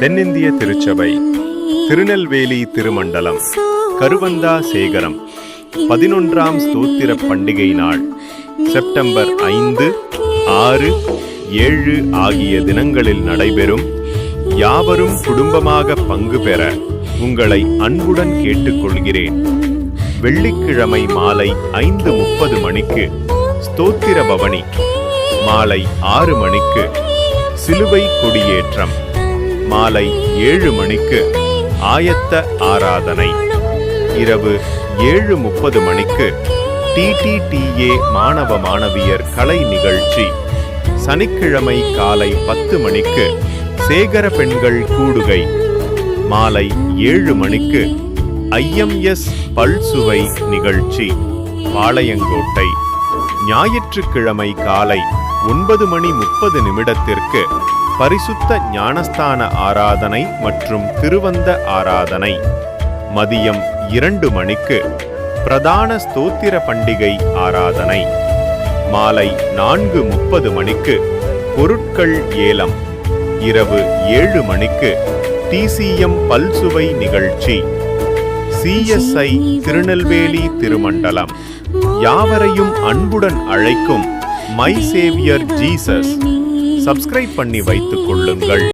தென்னிந்திய திருச்சபை திருநெல்வேலி திருமண்டலம் கருவந்தா சேகரம் 11ஆம் ஸ்தோத்திர பண்டிகை நாள் செப்டம்பர் 5, 6, 7 ஆகிய தினங்களில் நடைபெறும். யாவரும் குடும்பமாக பங்கு பெற உங்களை அன்புடன் கேட்டுக்கொள்கிறேன். வெள்ளிக்கிழமை மாலை 5:30 மணிக்கு ஸ்தோத்திர பவனி, மாலை 6 மணிக்கு சிலுவை கொடியேற்றம், மாலை 7 மணிக்கு ஆயத்த ஆராதனை, இரவு 7:30 மணிக்கு TTTA மாணவ மாணவியர் கலை நிகழ்ச்சி, சனிக்கிழமை காலை 10 மணிக்கு சேகர பெண்கள் கூடுகை, மாலை 7 மணிக்கு IMS பல்சுவை நிகழ்ச்சி பாளையங்கோட்டை, ஞாயிற்றுக்கிழமை காலை 9:30 பரிசுத்த ஞானஸ்தான ஆராதனை மற்றும் திருவந்த ஆராதனை, மதியம் 2 மணிக்கு பிரதான ஸ்தோத்திர பண்டிகை ஆராதனை, மாலை 4:30 மணிக்கு பொருட்கள் ஏலம், இரவு 7 மணிக்கு TCM பல்சுவை நிகழ்ச்சி. CSI திருநெல்வேலி திருமண்டலம் யாவரையும் அன்புடன் அழைக்கும் மை சேவியர் ஜீசஸ். சப்ஸ்கிரைப் பண்ணி வைத்துக் கொள்ளுங்கள்.